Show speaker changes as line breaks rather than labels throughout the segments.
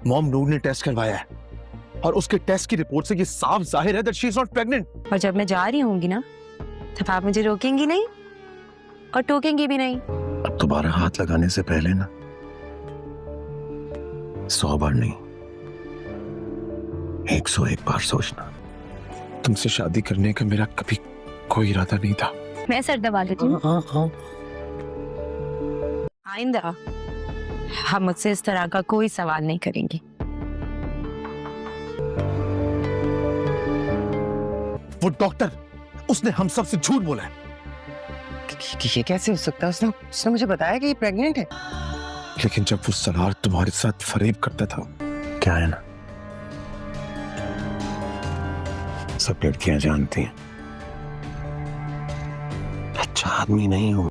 Mom, नूर ने test करवाया है और उसके टेस्ट की रिपोर्ट से ये साफ जाहिर है that she is not pregnant.
और जब मैं जा रही होंगी ना, तब आप मुझे रोकेंगी नहीं और टोकेंगी भी नहीं।
अब दोबारा हाथ लगाने से पहले ना 100 बार नहीं, 101 बार सोचना। तुमसे शादी करने का मेरा कभी कोई इरादा नहीं था।
मैं सर दबा लेती हूँ। आइंदा हम मुझसे इस तरह का कोई सवाल नहीं करेंगे।
वो डॉक्टर, उसने हम सब से झूठ बोला है।
ये कैसे हो सकता है? उसने मुझे बताया कि ये प्रेग्नेंट है।
लेकिन जब वो सलार तुम्हारे साथ फरेब करता था, क्या है ना, सब लड़कियां जानती हैं, अच्छा आदमी नहीं हूं।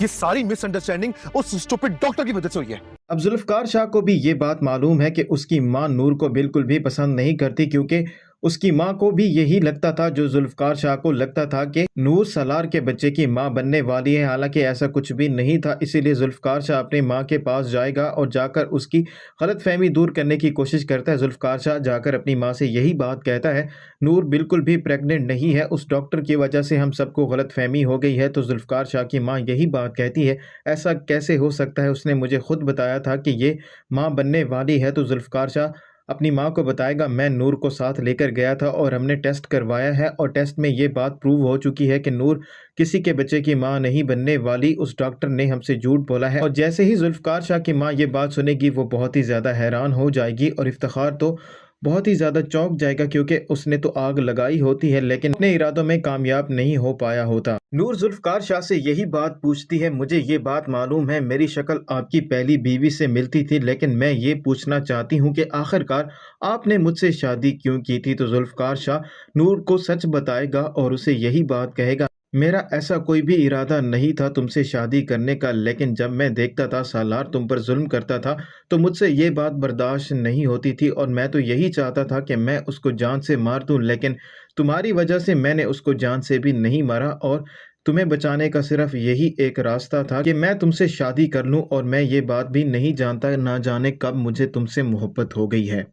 ये सारी मिसअंडरस्टैंडिंग उस स्टूपिड डॉक्टर की वजह से हुई है।
अब जुल्फकार शाह को भी ये बात मालूम है कि उसकी मां नूर को बिल्कुल भी पसंद नहीं करती, क्योंकि उसकी मां को भी यही लगता था जो जुल्फकार शाह को लगता था कि नूर सलार के बच्चे की मां बनने वाली है। हालांकि ऐसा कुछ भी नहीं था। इसीलिए जुल्फकार शाह अपनी मां के पास जाएगा और जाकर उसकी गलतफहमी दूर करने की कोशिश करता है। जुल्फकार शाह जाकर अपनी मां से यही बात कहता है, नूर बिल्कुल भी प्रेग्नेंट नहीं है, उस डॉक्टर की वजह से हम सबको गलतफहमी हो गई है। तो जुल्फकार शाह की मां यही बात कहती है, ऐसा कैसे हो सकता है, उसने मुझे खुद बताया था कि ये मां बनने वाली है। तो जुल्फकार शाह अपनी मां को बताएगा, मैं नूर को साथ लेकर गया था और हमने टेस्ट करवाया है और टेस्ट में ये बात प्रूव हो चुकी है कि नूर किसी के बच्चे की मां नहीं बनने वाली, उस डॉक्टर ने हमसे झूठ बोला है। और जैसे ही जुल्फकार शाह की मां ये बात सुनेगी, वो बहुत ही ज़्यादा हैरान हो जाएगी और इफ्तिखार तो बहुत ही ज़्यादा चौंक जाएगा, क्योंकि उसने तो आग लगाई होती है लेकिन अपने इरादों में कामयाब नहीं हो पाया होता। नूर जुल्फकार शाह से यही बात पूछती है, मुझे ये बात मालूम है मेरी शक्ल आपकी पहली बीवी से मिलती थी, लेकिन मैं ये पूछना चाहती हूँ कि आखिरकार आपने मुझसे शादी क्यों की थी। तो जुल्फकार शाह नूर को सच बताएगा और उसे यही बात कहेगा, मेरा ऐसा कोई भी इरादा नहीं था तुमसे शादी करने का, लेकिन जब मैं देखता था सालार तुम पर जुल्म करता था तो मुझसे ये बात बर्दाश्त नहीं होती थी और मैं तो यही चाहता था कि मैं उसको जान से मार दूं, लेकिन तुम्हारी वजह से मैंने उसको जान से भी नहीं मारा और तुम्हें बचाने का सिर्फ यही एक रास्ता था कि मैं तुमसे शादी कर लूं। और मैं ये बात भी नहीं जानता, ना जाने कब मुझे तुमसे मोहब्बत हो गई है।